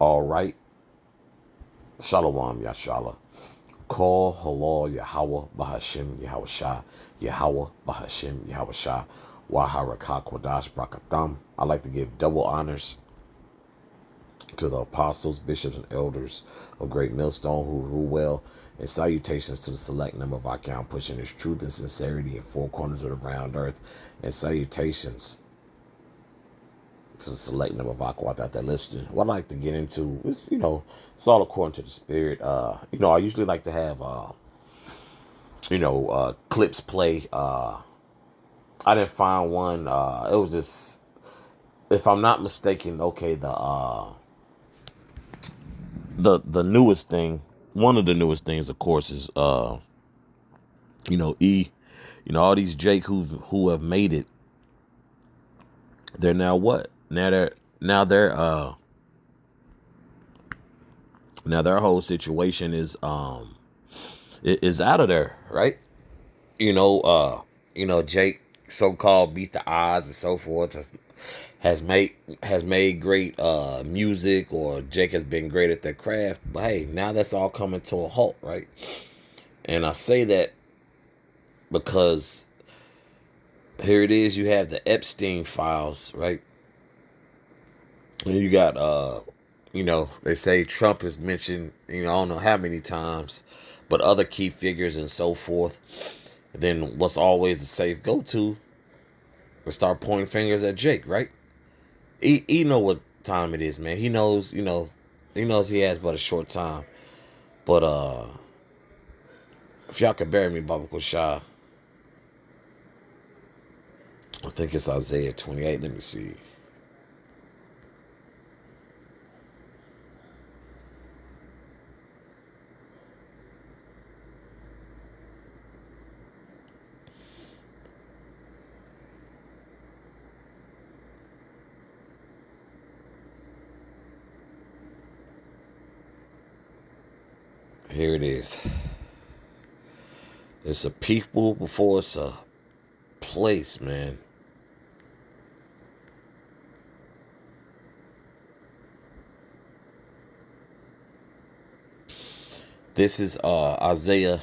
All right. Shalom, Yashala. Call halal Yahweh Bahashim Yahweh Shah. Yahweh Bahashim Yahweh Shah. Waharaka Kwadash Brakatham. I like to give double honors to the apostles, bishops, and elders of Great Millstone who rule well, and salutations to the select number of our count pushing its truth and sincerity in four corners of the round earth, and salutations to the select number of Aquat that they're listening. What I like to get into is, it's all according to the spirit. I usually like to have, clips play. I didn't find one. It was just, if I'm not mistaken, okay, the newest thing, one of the newest things, of course, is, all these Jake who have made it. They're now what? Now their whole situation is out of there, right? Jake so-called beat the odds and so forth, has made great music, or Jake has been great at their craft. But hey, now that's all coming to a halt, right? And I say that because here it is, you have the Epstein files, right? And you got they say Trump is mentioned, I don't know how many times, but other key figures and so forth. Then what's always a safe go-to is start pointing fingers at Jake, right? He know what time it is, man. He knows, he knows he has but a short time. But if y'all could bury me, Baba Shah, I think it's Isaiah 28. Let me see. Here it is. It's a people before it's a place, man. This is Isaiah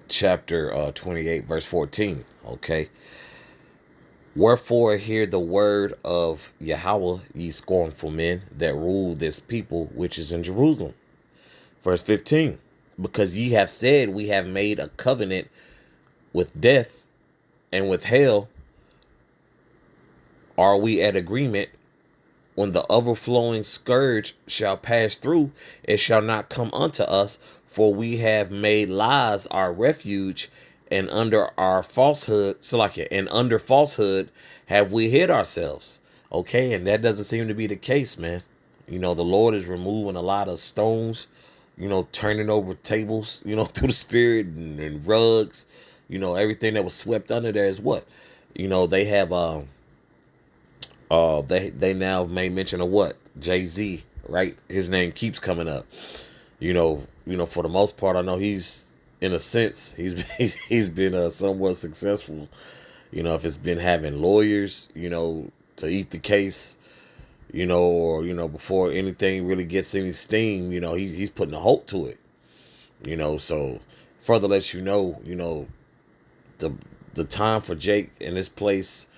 chapter 28, verse 14. Okay. Wherefore hear the word of Yahweh, ye scornful men that rule this people which is in Jerusalem. Verse 15. Because ye have said, we have made a covenant with death, and with hell are we at agreement. When the overflowing scourge shall pass through, it shall not come unto us, for we have made lies our refuge, and under our falsehood, and under falsehood have we hid ourselves. Okay, and that doesn't seem to be the case, man. The Lord is removing a lot of stones, turning over tables, through the spirit, and rugs, everything that was swept under there is what? They have they now made mention of what? Jay-Z, right? His name keeps coming up. For the most part, I know he's, in a sense, he's been somewhat successful. If it's been having lawyers, to eat the case, or before anything really gets any steam, he's putting a halt to it. So further lets the time for Jake in this place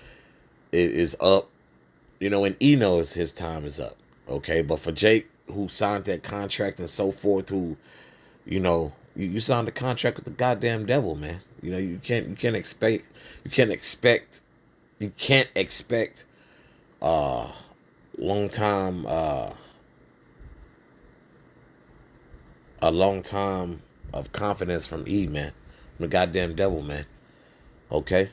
is up. And he knows his time is up. Okay, but for Jake, who signed that contract and so forth, who, you signed a contract with the goddamn devil, man. You can't expect long time a long time of confidence from E, man. The goddamn devil, man. Okay.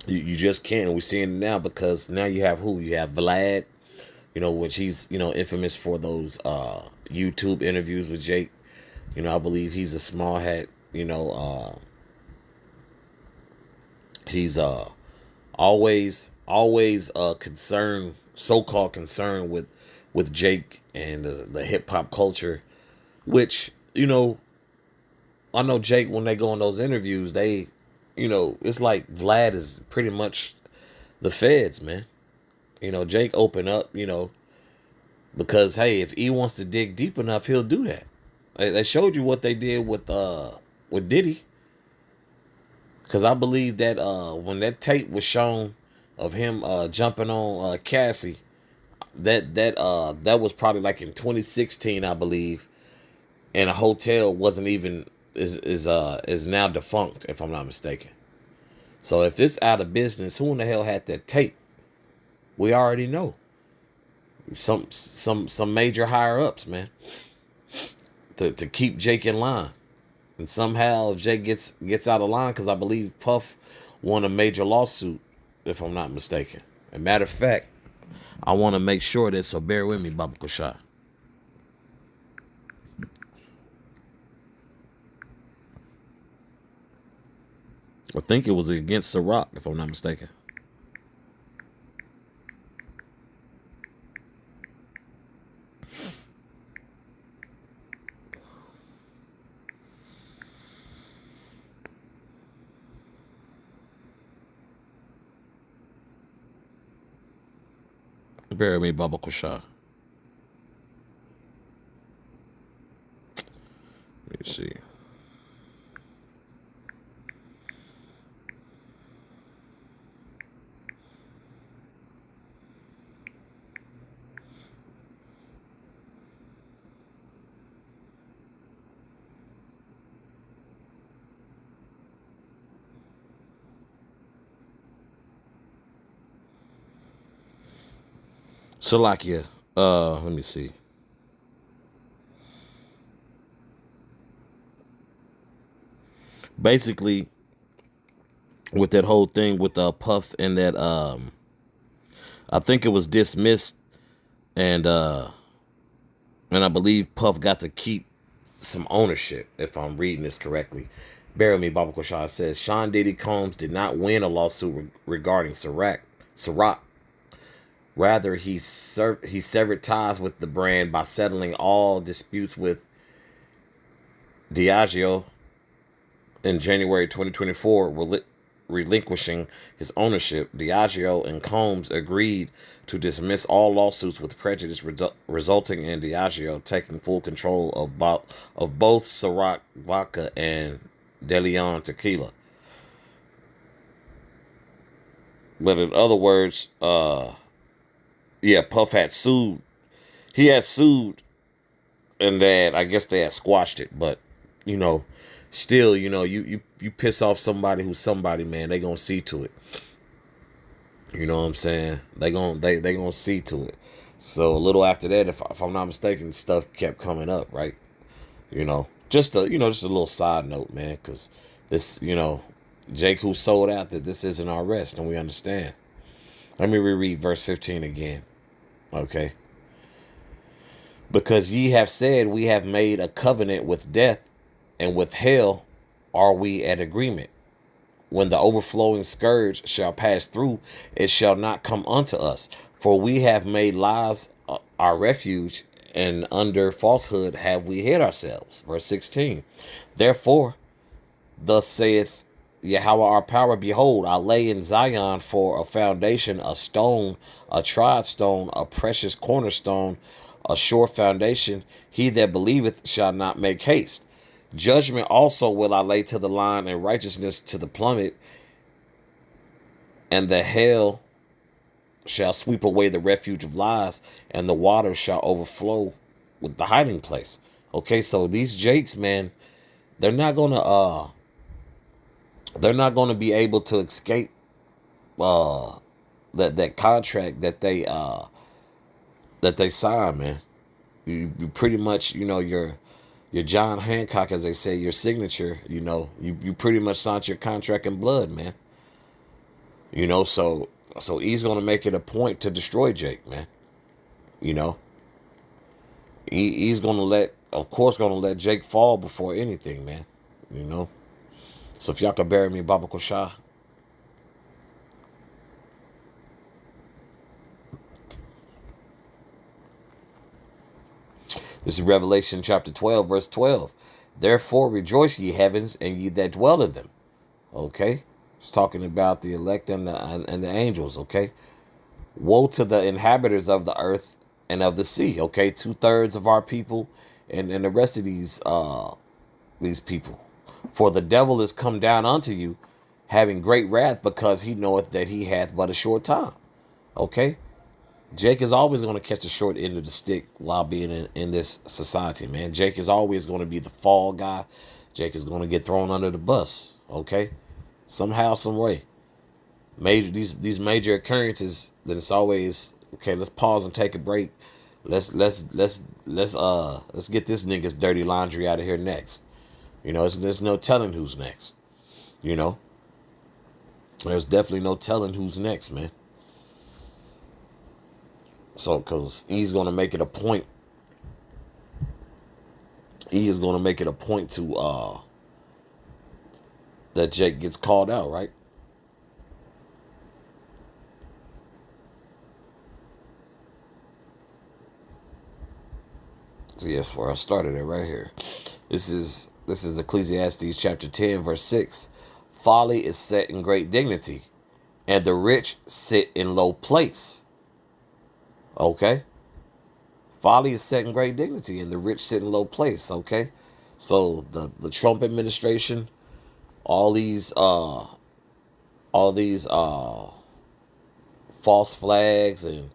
You just can't. And we're seeing it now, because now you have who? You have Vlad, which he's, infamous for those YouTube interviews with Jake. I believe he's a small hat, he's always concerned, so-called concerned with Jake and the hip hop culture, which, I know Jake, when they go on those interviews, they, it's like Vlad is pretty much the feds, man. Jake opened up, Because hey, if E wants to dig deep enough, he'll do that. They showed you what they did with Diddy. Because I believe that when that tape was shown of him jumping on Cassie, that was probably like in 2016, I believe, and a hotel wasn't even is now defunct, if I'm not mistaken. So if it's out of business, who in the hell had that tape? We already know. Some major higher ups, man, to keep Jake in line. And somehow if Jake gets out of line, because I believe Puff won a major lawsuit, if I'm not mistaken. As a matter of fact, I want to make sure that, so bear with me, Baba Kushai. I think it was against Ciroc, if I'm not mistaken. Bear with me, Baba Kushai. Let me see. Salakia. Let me see. Basically, with that whole thing with Puff and that I think it was dismissed, and I believe Puff got to keep some ownership, if I'm reading this correctly. Bear with me, Baba Koshai says Sean Diddy Combs did not win a lawsuit regarding Ciroc. Rather, he severed ties with the brand by settling all disputes with Diageo in January 2024, relinquishing his ownership. Diageo and Combs agreed to dismiss all lawsuits with prejudice, resulting in Diageo taking full control of both Ciroc vodka and De Leon tequila. But in other words, yeah, Puff had sued. He had sued, and that I guess they had squashed it. But you know, still, you piss off somebody who's somebody, man. They gonna see to it. You know what I'm saying? They gonna see to it. So a little after that, if I'm not mistaken, stuff kept coming up, right? Just a little side note, man, because this, Jake who sold out that this isn't our rest, and we understand. Let me reread verse 15 again, okay? Because ye have said, we have made a covenant with death, and with hell are we at agreement. When the overflowing scourge shall pass through, it shall not come unto us. For we have made lies our refuge, and under falsehood have we hid ourselves. Verse 16. Therefore, thus saith Yahweh our power, behold, I lay in Zion for a foundation, a stone, a tried stone, a precious cornerstone, a sure foundation. He that believeth shall not make haste. Judgment also will I lay to the line, and righteousness to the plummet, and the hell shall sweep away the refuge of lies, and the waters shall overflow with the hiding place. Okay, so these Jakes, man, they're not gonna be able to escape that contract that they signed, man. You pretty much, your John Hancock, as they say, your signature, you pretty much signed your contract in blood, man. So he's gonna make it a point to destroy Jake, man. You know, he's of course, gonna let Jake fall before anything, man. You know. So if y'all could bury me, Baba Koshah. This is Revelation chapter 12, verse 12. Therefore rejoice, ye heavens, and ye that dwell in them. Okay? It's talking about the elect and the angels, okay? Woe to the inhabitants of the earth and of the sea. Okay, 2/3 of our people, and the rest of these people. For the devil is come down unto you, having great wrath, because he knoweth that he hath but a short time. Okay, Jake is always going to catch the short end of the stick while being in this society, man. Jake is always going to be the fall guy. Jake is going to get thrown under the bus. Okay, somehow, some way. Major these major occurrences, then it's always okay. Let's pause and take a break. Let's get this nigga's dirty laundry out of here next. There's no telling who's next. You know, there's definitely no telling who's next, man. So, because he's gonna make it a point, he is gonna make it a point to that Jake gets called out, right? So yes, where I started it right here. This is Ecclesiastes chapter 10, verse 6. Folly is set in great dignity, and the rich sit in low place. Okay? Folly is set in great dignity, and the rich sit in low place. Okay? So the Trump administration, all these false flags, and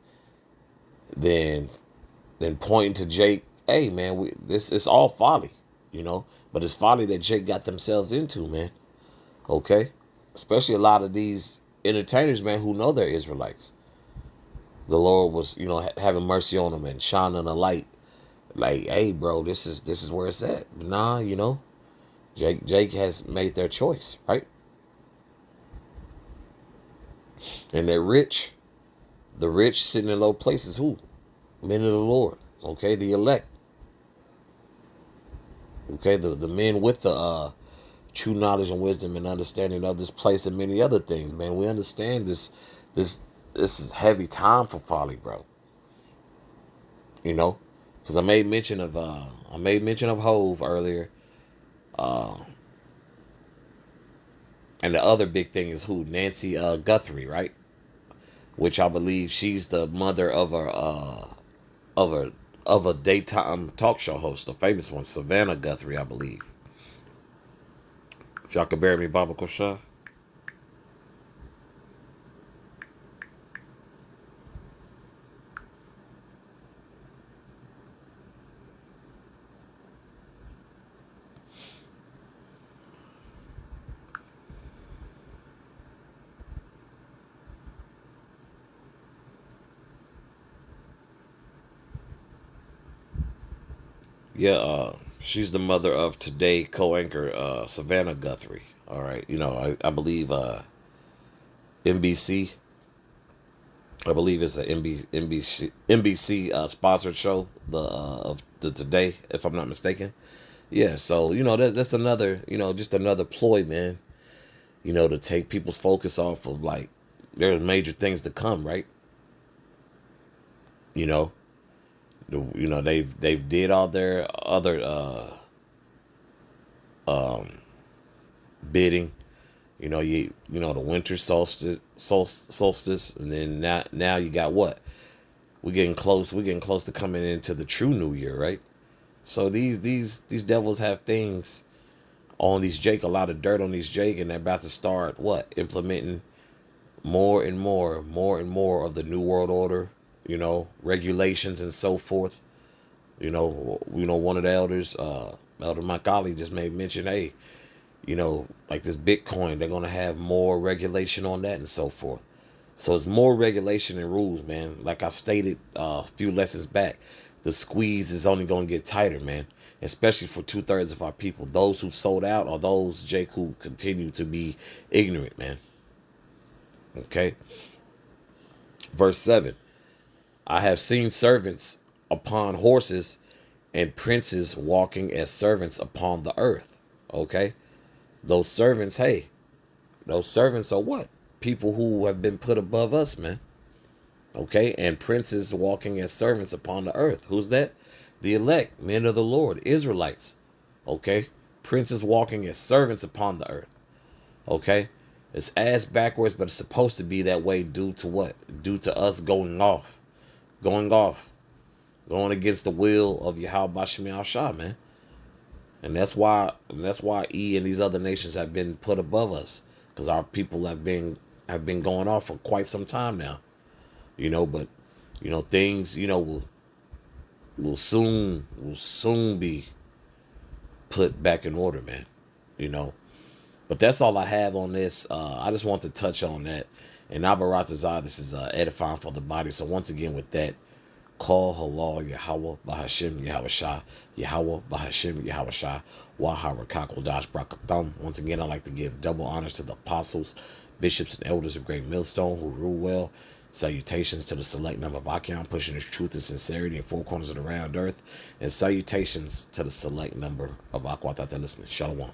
then pointing to Jake, hey man, this is all folly, but it's folly that Jake got themselves into, man. Okay, especially a lot of these entertainers, man, who know they're Israelites. The Lord was, having mercy on them and shining a light, like, hey, bro, this is where it's at. But nah, Jake has made their choice, right? And the rich sitting in low places, who? Men of the Lord, okay, the elect, okay, the men with the true knowledge and wisdom and understanding of this place and many other things, man. We understand this this is heavy time for folly, bro. Because I made mention of Hove earlier, uh, and the other big thing is who? Nancy Guthrie, right? Which I believe she's the mother of a of a daytime talk show host, a famous one, Savannah Guthrie, I believe. If y'all could bear me, Baba Kosha. Yeah, she's the mother of Today co-anchor Savannah Guthrie. All right, I believe NBC. I believe it's an NBC sponsored show, of the Today, if I'm not mistaken. Yeah, so that's another, just another ploy, man. To take people's focus off of, like, there's major things to come, right? You know, they've did all their other um bidding. The winter solstice, and then now you got what? We're getting close to coming into the true new year, right? So these devils have things on these Jake, a lot of dirt on these Jake, and they're about to start what? Implementing more and more of the new world order, regulations and so forth. One of the elders, Elder Makali, just made mention, hey, like this Bitcoin, they're gonna have more regulation on that and so forth. So it's more regulation and rules, man. Like I stated a few lessons back, the squeeze is only gonna get tighter, man. Especially for 2/3 of our people, those who sold out, or those, Jake, who continue to be ignorant, man. Okay. Verse 7. I have seen servants upon horses, and princes walking as servants upon the earth. Okay. Those servants, hey, those servants are what? People who have been put above us, man. Okay. And princes walking as servants upon the earth. Who's that? The elect, men of the Lord, Israelites. Okay. Princes walking as servants upon the earth. Okay. It's ass backwards, but it's supposed to be that way due to what? Due to us going off. Going off. going against the will of Yahweh Bashim Al Shah, man. And that's why E and these other nations have been put above us, because our people have been going off for quite some time now. But things will soon be put back in order, man. But that's all I have on this. I just want to touch on that. And Abaratazah, this is edifying for the body. So once again, with that, call halal Yahweh Bahashim Yahweh Shah, Yahweh Bahashim Yahweh Shah, Waharakak Wadash Brakathum. Once again, I'd like to give double honors to the apostles, bishops, and elders of Great Millstone who rule well. Salutations to the select number of Achaeon pushing his truth and sincerity in four corners of the round earth. And salutations to the select number of Aquat that listening. Shalom.